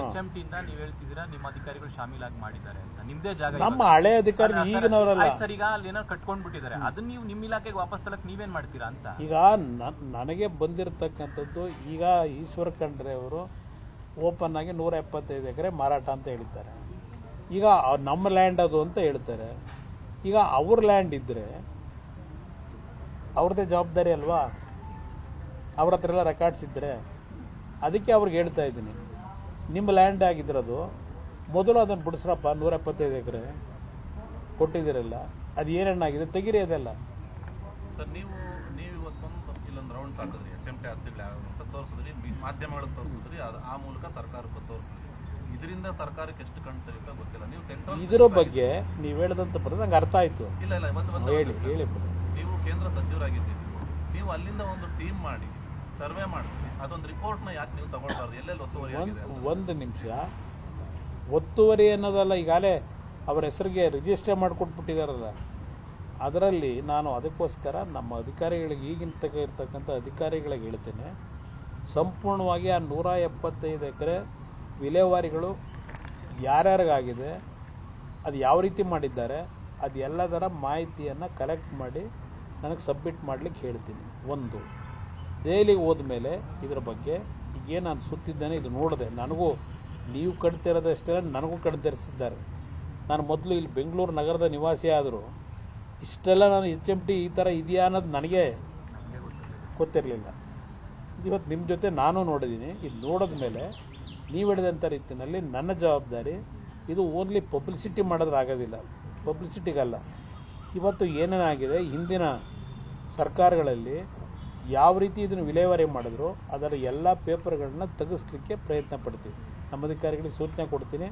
HMT ಇಂದ ನೀವು ಹೇಳ್ತಿದ್ದೀರಾ ನಿಮ್ಮ ಅಧಿಕಾರಿಗಳು ಶಾಮೀಲಾಗಿ ಮಾಡಿದ್ದಾರೆ ಅಂತ, ನಿಮ್ದೇ ಜಾಗ ನಮ್ಮ ಹಳೆ ಅಧಿಕಾರಿ ಈಗಿನವರಲ್ಲ ಸರ್. ಈಗ ಅಲ್ಲಿ ಏನೋ ಕಟ್ಕೊಂಡ್ಬಿಟ್ಟಿದ್ದಾರೆ, ಅದನ್ನ ನೀವು ನಿಮ್ಮ ಇಲಾಖೆಗೆ ವಾಪಸ್ ತಲಕ್ ನೀವೇನ್ ಮಾಡ್ತೀರಾ ಅಂತ. ಈಗ ನನಗೆ ಬಂದಿರತಕ್ಕಂಥದ್ದು, ಈಗ ಈಶ್ವರ ಖಂಡ್ರೆ ಅವರು ಓಪನ್ ಆಗಿ 175 ಎಕರೆ ಮಾರಾಟ ಅಂತ ಹೇಳಿದ್ದಾರೆ. ಈಗ ನಮ್ಮ ಲ್ಯಾಂಡ್ ಅದು ಅಂತ ಹೇಳ್ತಾರೆ. ಈಗ ಅವ್ರ ಲ್ಯಾಂಡ್ ಇದ್ರೆ ಅವ್ರದ್ದೇ ಜವಾಬ್ದಾರಿ ಅಲ್ವಾ, ಅವ್ರ ಹತ್ರ ಎಲ್ಲ ರೆಕಾರ್ಡ್ಸ್ ಇದ್ದರೆ. ಅದಕ್ಕೆ ಅವ್ರಿಗೆ ಹೇಳ್ತಾ ಇದ್ದೀನಿ, ನಿಮ್ಮ ಲ್ಯಾಂಡ್ ಆಗಿದ್ರದು ಮೊದಲು ಅದನ್ನು ಬಿಡಿಸ್ರಪ್ಪ. 175 ಎಕರೆ ಕೊಟ್ಟಿದ್ದೀರಲ್ಲ, ಅದು ಏನೇನಾಗಿದೆ ತೆಗಿರಿ ಅದೆಲ್ಲ. ಸರ್ ನೀವು ಇವತ್ತೊಂದು ಇಲ್ಲೊಂದು ರೌಂಡ್ ಹಾಕಿದ್ರಿ, HMT ಆಸ್ತಿಗಳು ಯಾವ ಅಂತ ತೋರಿಸಿದ್ರಿ, ಮಾಧ್ಯಮಗಳಿಗೆ ತೋರಿಸಿದ್ರಿ, ಆ ಮೂಲಕ ಸರ್ಕಾರಕ್ಕೆ ತೋರಿಸಿದ್ರಿ. ಇದರಿಂದ ಸರ್ಕಾರಕ್ಕೆ ಎಷ್ಟು ಕಾಣ್ತಿರುತ್ತೆ ಗೊತ್ತಿಲ್ಲ. ನೀವು ಸೆಂಟ್ರಲ್ ಇದರ ಬಗ್ಗೆ ನೀವು ಹೇಳದಂತ ಬರೋದು ನಂಗೆ ಅರ್ಥ ಆಯ್ತು. ಇಲ್ಲ ಹೇಳಿ ಹೇಳಿ. ನೀವು ಕೇಂದ್ರ ಸಚಿವರಾಗಿದ್ದೀರಿ, ನೀವು ಅಲ್ಲಿಂದ ಒಂದು ಟೀಮ್ ಮಾಡಿ ಸರ್ವೆ ಮಾಡಿ ಅದೊಂದು ರಿಪೋರ್ಟ್ನ ಯಾಕೆ ನೀವು ತಗೊಳ್ಬಾರ್ದು? ಎಲ್ಲೆಲ್ಲಿ ಒತ್ತುವರಿ ಆಗಿದೆ? ಒಂದು ನಿಮಿಷ, ಒತ್ತುವರಿ ಅನ್ನೋದಲ್ಲ, ಈಗಾಗಲೇ ಅವರ ಹೆಸರಿಗೆ ರಿಜಿಸ್ಟರ್ ಮಾಡಿಕೊಟ್ಬಿಟ್ಟಿದಾರಲ್ಲ, ಅದರಲ್ಲಿ ನಾನು ಅದಕ್ಕೋಸ್ಕರ ನಮ್ಮ ಅಧಿಕಾರಿಗಳಿಗೆ, ಈಗಿನ ತಗ ಇರ್ತಕ್ಕಂಥ ಅಧಿಕಾರಿಗಳಿಗೆ ಹೇಳ್ತೇನೆ, ಸಂಪೂರ್ಣವಾಗಿ ಆ 175 ಎಕರೆ ವಿಲೇವಾರಿಗಳು ಯಾರ್ಯಾರಿಗಾಗಿದೆ, ಅದು ಯಾವ ರೀತಿ ಮಾಡಿದ್ದಾರೆ, ಅದು ಎಲ್ಲದರ ಮಾಹಿತಿಯನ್ನು ಕಲೆಕ್ಟ್ ಮಾಡಿ ನನಗೆ ಸಬ್ಮಿಟ್ ಮಾಡಲಿಕ್ಕೆ ಹೇಳ್ತೀನಿ. ಒಂದು ದೆಹಲಿಗೆ ಹೋದ್ಮೇಲೆ ಇದರ ಬಗ್ಗೆ ಈಗೇನು ನಾನು ಸುತ್ತಿದ್ದೇನೆ ಇದು ನೋಡಿದೆ. ನನಗೂ ನೀವು ಕಣ್ತಿರೋದಷ್ಟೇ ನನಗೂ ಕಣ್ತರಿಸಿದ್ದಾರೆ. ನಾನು ಮೊದಲು ಇಲ್ಲಿ ಬೆಂಗಳೂರು ನಗರದ ನಿವಾಸಿ ಆದರೂ ಇಷ್ಟೆಲ್ಲ ನಾನು HMT ಈ ಥರ ಇದೆಯಾ ಅನ್ನೋದು ನನಗೆ ಗೊತ್ತಿರಲಿಲ್ಲ. ಇವತ್ತು ನಿಮ್ಮ ಜೊತೆ ನಾನು ನೋಡಿದ್ದೀನಿ. ಇದು ನೋಡಿದ ಮೇಲೆ ನೀವು ಹೇಳಿದಂಥ ರೀತಿಯಲ್ಲಿ ನನ್ನ ಜವಾಬ್ದಾರಿ ಇದು ಓನ್ಲಿ ಪಬ್ಲಿಸಿಟಿ ಮಾಡೋದ್ರೆ ಆಗೋದಿಲ್ಲ, ಪಬ್ಲಿಸಿಟಿಗಲ್ಲ. ಇವತ್ತು ಏನೇನಾಗಿದೆ ಹಿಂದಿನ ಸರ್ಕಾರಗಳಲ್ಲಿ ಯಾವ ರೀತಿ ಇದನ್ನು ವಿಲೇವಾರಿ ಮಾಡಿದ್ರು ಅದರ ಎಲ್ಲ ಪೇಪರ್ಗಳನ್ನ ತೆಗೆಸ್ಲಿಕ್ಕೆ ಪ್ರಯತ್ನ ಪಡ್ತೀವಿ. ನಮ್ಮ ಅಧಿಕಾರಿಗಳಿಗೆ ಸೂಚನೆ ಕೊಡ್ತೀನಿ,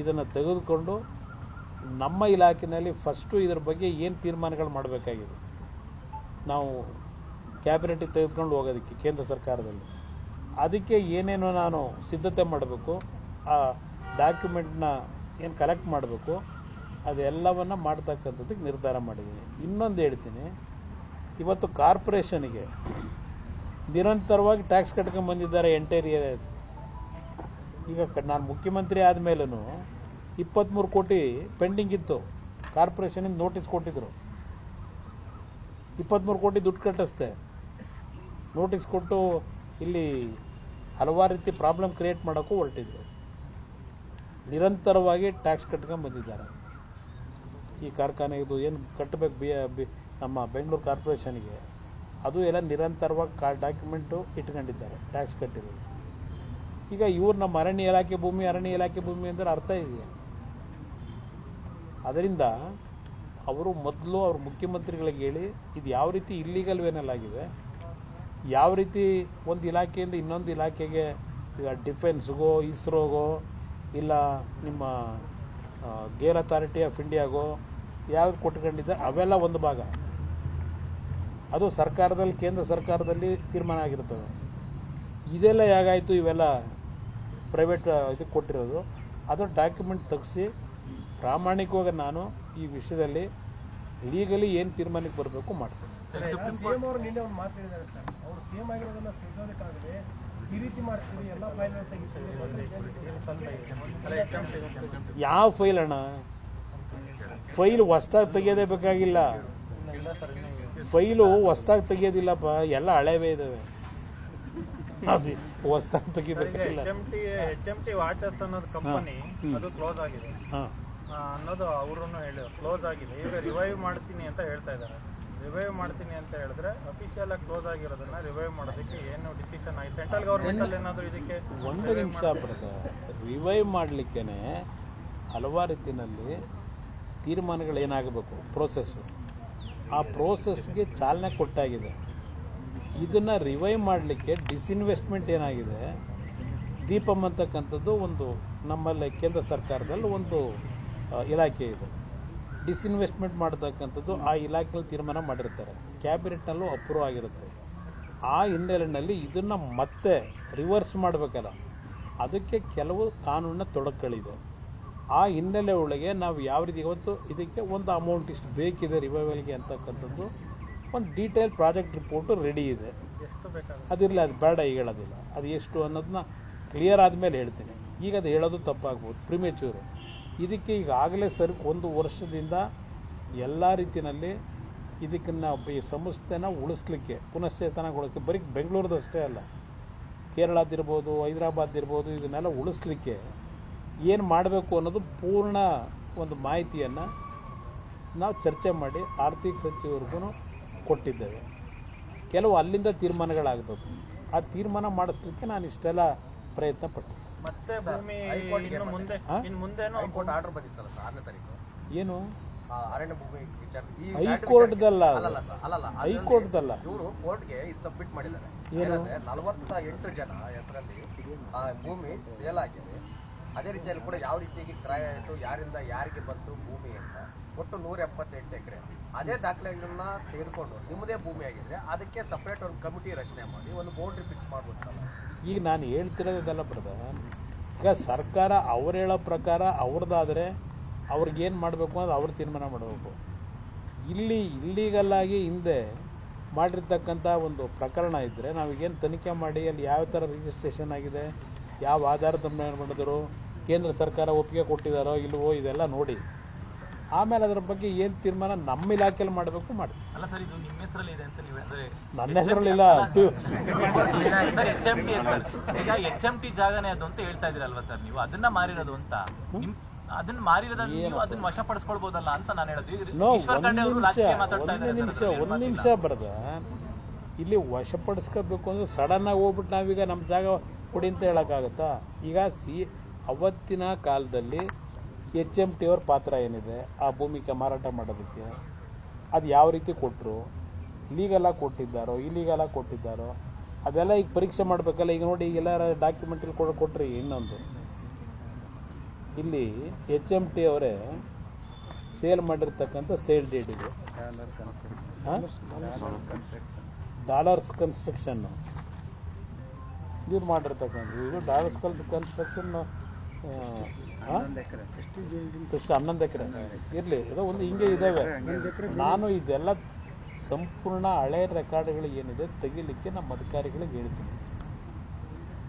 ಇದನ್ನು ತೆಗೆದುಕೊಂಡು ನಮ್ಮ ಇಲಾಖೆಯಲ್ಲಿ ಫಸ್ಟು ಇದರ ಬಗ್ಗೆ ಏನು ತೀರ್ಮಾನಗಳು ಮಾಡಬೇಕಾಗಿದೆ, ನಾವು ಕ್ಯಾಬಿನೆಟಿಗೆ ತೆಗೆದುಕೊಂಡು ಹೋಗೋದಕ್ಕೆ ಕೇಂದ್ರ ಸರ್ಕಾರದಲ್ಲಿ ಅದಕ್ಕೆ ಏನೇನು ನಾನು ಸಿದ್ಧತೆ ಮಾಡಬೇಕು, ಆ ಡಾಕ್ಯುಮೆಂಟ್ನ ಏನು ಕಲೆಕ್ಟ್ ಮಾಡಬೇಕು ಅದೆಲ್ಲವನ್ನು ಮಾಡ್ತಕ್ಕಂಥದ್ದಕ್ಕೆ ನಿರ್ಧಾರ ಮಾಡಿದ್ದೀನಿ. ಇನ್ನೊಂದು ಹೇಳ್ತೀನಿ, ಇವತ್ತು ಕಾರ್ಪೊರೇಷನ್ಗೆ ನಿರಂತರವಾಗಿ ಟ್ಯಾಕ್ಸ್ ಕಟ್ಕೊಂಡು ಬಂದಿದ್ದಾರೆ ಎಂಟೈರ್ ಏರಿಯಾ. ಈಗ ನಾನು ಮುಖ್ಯಮಂತ್ರಿ ಆದಮೇಲೂ 23 ಕೋಟಿ ಪೆಂಡಿಂಗ್ ಇತ್ತು. ಕಾರ್ಪೊರೇಷನಿಂದ ನೋಟಿಸ್ ಕೊಟ್ಟಿದ್ರು, 23 ಕೋಟಿ ದುಡ್ಡು ಕಟ್ಟಿಸ್ದೆ. ನೋಟಿಸ್ ಕೊಟ್ಟು ಇಲ್ಲಿ ಹಲವಾರು ರೀತಿ ಪ್ರಾಬ್ಲಮ್ ಕ್ರಿಯೇಟ್ ಮಾಡೋಕ್ಕೂ ಹೊರಟಿದ್ರು. ನಿರಂತರವಾಗಿ ಟ್ಯಾಕ್ಸ್ ಕಟ್ಕೊಂಡು ಬಂದಿದ್ದಾರೆ. ಈ ಕಾರ್ಖಾನೆ ಇದು ಏನು ಕಟ್ಟಬೇಕು ನಮ್ಮ ಬೆಂಗಳೂರು ಕಾರ್ಪೊರೇಷನ್ಗೆ, ಅದು ಎಲ್ಲ ನಿರಂತರವಾಗಿ ಡಾಕ್ಯುಮೆಂಟು ಇಟ್ಕೊಂಡಿದ್ದಾರೆ ಟ್ಯಾಕ್ಸ್ ಕಟ್ಟಿರೋದು. ಈಗ ಇವ್ರು ನಮ್ಮ ಅರಣ್ಯ ಇಲಾಖೆ ಭೂಮಿ ಅಂದರೆ ಅರ್ಥ ಇದೆಯಾ? ಅದರಿಂದ ಅವರು ಮೊದಲು ಅವ್ರ ಮುಖ್ಯಮಂತ್ರಿಗಳಿಗೆ ಹೇಳಿ ಇದು ಯಾವ ರೀತಿ ಇಲ್ಲೀಗಲ್ ವೇನಲ್ಲಾಗಿದೆ, ಯಾವ ರೀತಿ ಒಂದು ಇಲಾಖೆಯಿಂದ ಇನ್ನೊಂದು ಇಲಾಖೆಗೆ, ಈಗ ಡಿಫೆನ್ಸ್ಗೋ, ಇಸ್ರೋಗೋ, ಇಲ್ಲ ನಿಮ್ಮ ಗೇರ್ ಅಥಾರಿಟಿ ಆಫ್ ಇಂಡಿಯಾಗೋ ಯಾವ್ದು ಕೊಟ್ಕೊಂಡಿದ್ದಾರೆ ಅವೆಲ್ಲ ಒಂದು ಭಾಗ. ಅದು ಸರ್ಕಾರದಲ್ಲಿ, ಕೇಂದ್ರ ಸರ್ಕಾರದಲ್ಲಿ ತೀರ್ಮಾನ ಆಗಿರ್ತದೆ. ಇದೆಲ್ಲ ಹೇಗಾಯಿತು, ಇವೆಲ್ಲ ಪ್ರೈವೇಟ್ ಇದಕ್ಕೆ ಕೊಟ್ಟಿರೋದು. ಅದು ಡಾಕ್ಯುಮೆಂಟ್ ತೆಗೆಸಿ ಪ್ರಾಮಾಣಿಕವಾಗಿ ನಾನು ಈ ವಿಷಯದಲ್ಲಿ ಲೀಗಲಿ ಏನು ತೀರ್ಮಾನಕ್ಕೆ ಬರಬೇಕು ಮಾಡ್ತೀನಿ. ಯಾವ ಫೈಲ್ ಅಣ್ಣ? ಫೈಲ್ ಹೊಸ್ದಾಗಿ ತೆಗಿಯೋದೇ ಬೇಕಾಗಿಲ್ಲ. ಫೈಲು ಹೊಸ್ದಾಗಿ ತೆಗಿಯೋದಿಲ್ಲಪ್ಪ, ಎಲ್ಲ ಹಳೇವೇ ಇದಾವೆ. ಅದು ಹೊಸ್ದಾಗಿ ತೆಗಿಬೇಕಾಗಿಲ್ಲ. HMT ವಾಟರ್ಸ್ ಅನ್ನೋದು ಕಂಪನಿ ಅದು ಕ್ಲೋಸ್ ಆಗಿದೆ ಅನ್ನೋದು ಅವರು ಹೇಳಿದ್ರು, ಕ್ಲೋಸ್ ಆಗಿದೆ. ಈಗ ರಿವೈವ್ ಮಾಡ್ತೀನಿ ಅಂತ ಹೇಳ್ತಾ ಇದ್ದಾರೆ. ರಿವೈವ್ ಮಾಡ್ತೀನಿ ಅಂತ ಹೇಳಿದ್ರೆ ಅಫಿಷಿಯಲ್ ಆಗಿ ಕ್ಲೋಸ್ ಆಗಿರೋದನ್ನ ರಿವೈವ್ ಮಾಡೋದಕ್ಕೆ ಏನು ಡಿಸಿಷನ್ ಆಯ್ತು? ಸೆಂಟ್ರಲ್ ಗವರ್ಮೆಂಟ್ ಅಲ್ಲಿ ಏನಾದರೂ ಇದಕ್ಕೆ ಒಂದು ನಿಮಿಷ ರಿವೈವ್ ಮಾಡಲಿಕ್ಕೇನೆ ಹಲವಾರು ರೀತಿಯಲ್ಲಿ ತೀರ್ಮಾನಗಳೇನಾಗಬೇಕು, ಪ್ರೋಸೆಸ್ಸು, ಆ ಪ್ರೋಸೆಸ್ಗೆ ಚಾಲನೆ ಕೊಟ್ಟಾಗಿದೆ. ಇದನ್ನು ರಿವೈವ್ ಮಾಡಲಿಕ್ಕೆ ಡಿಸ್ಇನ್ವೆಸ್ಟ್ಮೆಂಟ್ ಏನಾಗಿದೆ, ದೀಪಂ ಅಂತಕ್ಕಂಥದ್ದು ಒಂದು ನಮ್ಮಲ್ಲಿ ಕೇಂದ್ರ ಸರ್ಕಾರದಲ್ಲಿ ಒಂದು ಇಲಾಖೆ ಇದೆ. ಡಿಸ್ಇನ್ವೆಸ್ಟ್ಮೆಂಟ್ ಮಾಡತಕ್ಕಂಥದ್ದು ಆ ಇಲಾಖೆಯಲ್ಲಿ ತೀರ್ಮಾನ ಮಾಡಿರ್ತಾರೆ, ಕ್ಯಾಬಿನೆಟ್ನಲ್ಲೂ ಅಪ್ರೂವ್ ಆಗಿರುತ್ತೆ. ಆ ಹಿನ್ನೆಲೆಯಲ್ಲಿ ಇದನ್ನು ಮತ್ತೆ ರಿವರ್ಸ್ ಮಾಡಬೇಕಲ್ಲ, ಅದಕ್ಕೆ ಕೆಲವು ಕಾನೂನಿನ ತೊಡಕುಗಳಿದೆ. ಆ ಹಿನ್ನೆಲೆ ಒಳಗೆ ನಾವು ಯಾವ ರೀತಿ ಇವತ್ತು ಇದಕ್ಕೆ ಒಂದು ಅಮೌಂಟ್ ಇಷ್ಟು ಬೇಕಿದೆ ರಿವೈವಲ್ಗೆ ಅಂತಕ್ಕಂಥದ್ದು ಒಂದು ಡೀಟೇಲ್ ಪ್ರಾಜೆಕ್ಟ್ ರಿಪೋರ್ಟು ರೆಡಿ ಇದೆ. ಅದಿರಲಿ, ಅದು ಬೇಡ ಈಗ ಹೇಳೋದಿಲ್ಲ. ಅದು ಎಷ್ಟು ಅನ್ನೋದನ್ನ ಕ್ಲಿಯರ್ ಆದಮೇಲೆ ಹೇಳ್ತೀನಿ. ಈಗ ಅದು ಹೇಳೋದು ತಪ್ಪಾಗ್ಬೋದು, ಪ್ರಿಮೇಚೂರು. ಇದಕ್ಕೆ ಈಗಾಗಲೇ ಸರಿ 1 ವರ್ಷದಿಂದ ಎಲ್ಲ ರೀತಿಯಲ್ಲಿ ಇದಕ್ಕನ್ನು ಈ ಸಂಸ್ಥೆನ ಉಳಿಸ್ಲಿಕ್ಕೆ ಪುನಶ್ಚೇತನಗೊಳಿಸ್ಲಿಕ್ಕೆ, ಬರೀ ಬೆಂಗಳೂರದಷ್ಟೇ ಅಲ್ಲ, ಕೇರಳದಿರ್ಬೋದು, ಹೈದರಾಬಾದ್ ಇದನ್ನೆಲ್ಲ ಉಳಿಸ್ಲಿಕ್ಕೆ ಏನು ಮಾಡಬೇಕು ಅನ್ನೋದು ಪೂರ್ಣ ಒಂದು ಮಾಹಿತಿಯನ್ನು ನಾವು ಚರ್ಚೆ ಮಾಡಿ ಆರ್ಥಿಕ ಸಚಿವರಿಗೂ ಕೊಟ್ಟಿದ್ದೇವೆ. ಕೆಲವು ಅಲ್ಲಿಂದ ತೀರ್ಮಾನಗಳಾಗಬೇಕು. ಆ ತೀರ್ಮಾನ ಮಾಡಿಸ್ಲಿಕ್ಕೆ ನಾನು ಇಷ್ಟೆಲ್ಲ ಪ್ರಯತ್ನ ಪಟ್ಟೆ. ಮತ್ತೆ ಭೂಮಿ ಇನ್ನು ಮುಂದೆ ಹೈಕೋರ್ಟ್ ಆರ್ಡರ್ ಬಂದಿತ್ತಲ್ಲ ಸರ್ 6ನೇ ತಾರೀಕು, ಏನು ಅರಣ್ಯ ಭೂಮಿ ವಿಚಾರ ಹೈಕೋರ್ಟ್ದಲ್ಲ, ಅಲ್ಲಲ್ಲ ಹೈಕೋರ್ಟ್ದಲ್ಲ, ಇವರು ಕೋರ್ಟ್ಗೆ ಇದು ಸಬ್ಮಿಟ್ ಮಾಡಿದ್ದಾರೆ. ಏನು 48 ಜನ ಹೆಸರಲ್ಲಿ ಆ ಭೂಮಿ ಸೇಲ್ ಆಗಿದೆ. ಅದೇ ರೀತಿಯಲ್ಲಿ ಕೂಡ ಯಾವ ರೀತಿಯಾಗಿ ಕ್ರಯ ಆಯಿತು, ಯಾರಿಂದ ಯಾರಿಗೆ ಬಂತು ಭೂಮಿ ಅಂತ, ಒಟ್ಟು 178 ಎಕರೆ. ಅದೇ ದಾಖಲೆಗಳನ್ನ ತೆಗೆದುಕೊಂಡು ನಿಮ್ಮದೇ ಭೂಮಿ ಆಗಿದ್ರೆ ಅದಕ್ಕೆ ಸಪ್ರೇಟ್ ಒಂದು ಕಮಿಟಿ ರಚನೆ ಮಾಡಿ ಒಂದು ಬೌಂಡ್ರಿ ಫಿಕ್ಸ್ ಮಾಡ್ಬೋದಲ್ಲ. ಈಗ ನಾನು ಹೇಳ್ತಿರೋದೆಲ್ಲ ಬ್ರದರ್, ಈಗ ಸರ್ಕಾರ ಅವ್ರು ಹೇಳೋ ಪ್ರಕಾರ ಅವ್ರದ್ದಾದರೆ ಅವ್ರಿಗೇನು ಮಾಡಬೇಕು ಅಂತ ಅವ್ರು ತೀರ್ಮಾನ ಮಾಡಬೇಕು. ಇಲ್ಲಿಗಲ್ಲಾಗಿ ಹಿಂದೆ ಮಾಡಿರ್ತಕ್ಕಂಥ ಒಂದು ಪ್ರಕರಣ ಇದ್ದರೆ ನಾವೀಗೇನು ತನಿಖೆ ಮಾಡಿ ಅಲ್ಲಿ ಯಾವ ಥರ ರಿಜಿಸ್ಟ್ರೇಷನ್ ಆಗಿದೆ, ಯಾವ ಆಧಾರದ ಮೇಲೆ ಮಾಡಿದ್ರು, ಕೇಂದ್ರ ಸರ್ಕಾರ ಒಪ್ಪಿಗೆ ಕೊಟ್ಟಿದ್ದಾರೋ ಇಲ್ವೋ, ಇದೆಲ್ಲ ನೋಡಿ ಆಮೇಲೆ ಅದರ ಬಗ್ಗೆ ಏನು ತೀರ್ಮಾನ ನಮ್ಮ ಇಲಾಖೆಯಲ್ಲಿ ಮಾಡಬೇಕು ಮಾಡಿ. ಅಲ್ಲ ಸರ್, ಇದು ನಿಮ್ಮ ಹೆಸರಲ್ಲಿ ಇದೆ ಅಂತ ನೀವು ಹೇಳಿದ್ರೆ ನನ್ನ ಹೆಸರಲ್ಲಿಲ್ಲ ಸರ್, HMT ಈಗ HMT ಜಾಗನೇ ಅದು ಅಂತ ಹೇಳ್ತಾ ಇದ್ದೀರಲ್ವಾ ಸರ್, ನೀವು ಅದನ್ನ ಮಾರಿರೋದು ಅಂತ ಅದನ್ನ ಮಾರಿರೋದನ್ನ ನೀವು ಅದನ್ನ ವಶಪಡಿಸ್ಕೊಳ್ಬಹುದಲ್ಲ ಅಂತ ನಾನು ಹೇಳೋದು. ಈಶ್ವರ್ ಖಂಡ್ರೆ ಅವರು ರಾಜಕೀಯ ಮಾತಾಡ್ತಾ ಇದ್ದಾರೆ. ಒಂದು ನಿಮಿಷ ಬರದ ಇಲ್ಲಿ ವಶಪಡಿಸ್ಕೋಬೇಕು ಅಂದ್ರೆ ಸಡನ್ ಆಗಿ ಹೋಗ್ಬಿಟ್ಟು ನಾವೀಗ ನಮ್ಮ ಜಾಗ ಕೊಡಿ ಅಂತ ಹೇಳೋಕ್ಕಾಗತ್ತಾ? ಈಗ ಅವತ್ತಿನ ಕಾಲದಲ್ಲಿ HMT ಅವ್ರ ಪಾತ್ರ ಏನಿದೆ ಆ ಭೂಮಿಗೆ ಮಾರಾಟ ಮಾಡೋದಕ್ಕೆ, ಅದು ಯಾವ ರೀತಿ ಕೊಟ್ಟರು, ಲೀಗಲಾಗಿ ಕೊಟ್ಟಿದ್ದಾರೋ ಇಲ್ಲೀಗಲಾಗಿ ಕೊಟ್ಟಿದ್ದಾರೋ ಅದೆಲ್ಲ ಈಗ ಪರೀಕ್ಷೆ ಮಾಡಬೇಕಲ್ಲ. ಈಗ ನೋಡಿ ಎಲ್ಲರ ಡಾಕ್ಯುಮೆಂಟ್ರಿ ಕೊಟ್ಟರೆ ಇನ್ನೊಂದು ಇಲ್ಲಿ HMT ಅವರೇ ಸೇಲ್ ಮಾಡಿರ್ತಕ್ಕಂಥ ಸೇಲ್ ಡೇಟ್ ಇದೆ, ಡಾಲರ್ಸ್ ಕನ್ಸ್ಟ್ರಕ್ಷನ್ನು ಇವ್ರು ಮಾಡಿರ್ತಕ್ಕಂಥ ಇದು ಡಾಲರ್ಸ್ ಕನ್ಸ್ಟ್ರಕ್ಷನ್ 11 ಎಕರೆ ಇರಲಿ, ಇದು ಒಂದು ಹಿಂಗೆ ಇದ್ದಾವೆ. ನಾನು ಇದೆಲ್ಲ ಸಂಪೂರ್ಣ ಹಳೆ ರೆಕಾರ್ಡ್ಗಳು ಏನಿದೆ ತೆಗಿಲಿಕ್ಕೆ ನಮ್ಮ ಅಧಿಕಾರಿಗಳಿಗೆ ಹೇಳ್ತೀನಿ.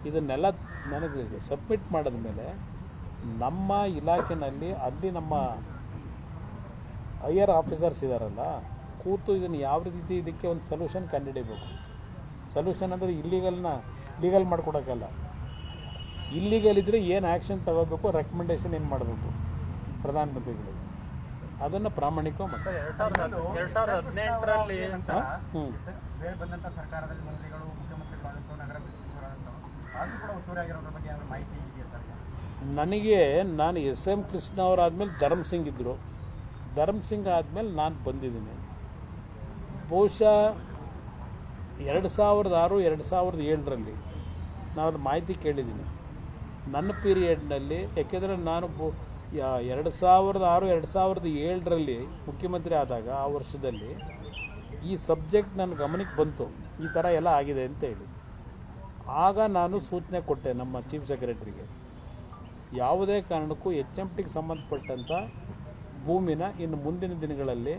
ಇದನ್ನೆಲ್ಲ ನನಗೆ ಸಬ್ಮಿಟ್ ಮಾಡಿದ ಮೇಲೆ ನಮ್ಮ ಇಲಾಖೆಯಲ್ಲಿ ಅಲ್ಲಿ ನಮ್ಮ ಹೈಯರ್ ಆಫೀಸರ್ಸ್ ಇದ್ದಾರಲ್ಲ ಕೂತು ಇದನ್ನು ಯಾವ ರೀತಿ ಇದಕ್ಕೆ ಒಂದು ಸೊಲ್ಯೂಷನ್ ಕಂಡುಹಿಡಿಬೇಕು. ಸೊಲ್ಯೂಷನ್ ಅಂದರೆ ಲೀಗಲ್ ಮಾಡಿಕೊಡೋಕ್ಕಲ್ಲ, ಇಲ್ಲಿಗಲ್ ಇದ್ದರೆ ಏನು ಆ್ಯಕ್ಷನ್ ತಗೋಬೇಕು, ರೆಕಮೆಂಡೇಶನ್ ಏನು ಮಾಡಬೇಕು ಪ್ರಧಾನಮಂತ್ರಿಗಳಿಗೆ, ಅದನ್ನು ಪ್ರಾಮಾಣಿಕ ಮತ್ತು 2018ರಲ್ಲಿ ಬಂದಂಥ ಸರ್ಕಾರದಲ್ಲಿ ಮಂತ್ರಿಗಳು ಮುಖ್ಯಮಂತ್ರಿಗಳಾದಂಥ ನಗರ ಸಚಿವರಾದಂಥ ಅದು ಕೂಡ ಒತ್ತುವರಿಯಾಗಿರೋದ್ರ ಬಗ್ಗೆ ಏನಾದರೂ ಮಾಹಿತಿ ಇದೆಯಾ ಸರ್? ನನಗೆ ನಾನು SM ಕೃಷ್ಣ ಅವರಾದ್ಮೇಲೆ ಧರ್ಮಸಿಂಗ್ ಇದ್ದರು, ಧರ್ಮಸಿಂಗ್ ಆದಮೇಲೆ ನಾನು ಬಂದಿದ್ದೀನಿ. ಬಹುಶಃ 2006 2007ರಲ್ಲಿ ನಾನು ಅದು ಮಾಹಿತಿ ಕೇಳಿದ್ದೀನಿ ನನ್ನ ಪೀರಿಯಡ್ನಲ್ಲಿ. ಯಾಕೆಂದರೆ ನಾನು 2006 2007ರಲ್ಲಿ ಮುಖ್ಯಮಂತ್ರಿ ಆದಾಗ ಆ ವರ್ಷದಲ್ಲಿ ಈ ಸಬ್ಜೆಕ್ಟ್ ನನ್ನ ಗಮನಕ್ಕೆ ಬಂತು, ಈ ಥರ ಎಲ್ಲ ಆಗಿದೆ ಅಂತ ಹೇಳಿ. ಆಗ ನಾನು ಸೂಚನೆ ಕೊಟ್ಟೆ ನಮ್ಮ ಚೀಫ್ ಸೆಕ್ರೆಟರಿಗೆ, ಯಾವುದೇ ಕಾರಣಕ್ಕೂ HMTಗೆ ಸಂಬಂಧಪಟ್ಟಂಥ ಭೂಮಿನ ಇನ್ನು ಮುಂದಿನ ದಿನಗಳಲ್ಲಿ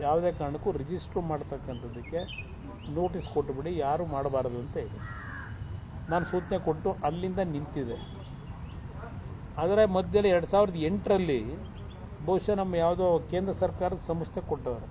ಯಾವುದೇ ಕಾರಣಕ್ಕೂ ರಿಜಿಸ್ಟ್ರ್ ಮಾಡ್ತಕ್ಕಂಥದ್ದಕ್ಕೆ ನೋಟಿಸ್ ಕೊಟ್ಟುಬಿಡಿ, ಯಾರೂ ಮಾಡಬಾರದು ಅಂತ ಹೇಳಿ ನಾನು ಸೂಚನೆ ಕೊಟ್ಟು ಅಲ್ಲಿಂದ ನಿಂತಿದೆ. ಅದರ ಮಧ್ಯದಲ್ಲಿ 2008ರಲ್ಲಿ ಬಹುಶಃ ನಮ್ಮ ಯಾವುದೋ ಕೇಂದ್ರ ಸರ್ಕಾರದ ಸಂಸ್ಥೆ ಕೊಟ್ಟವರು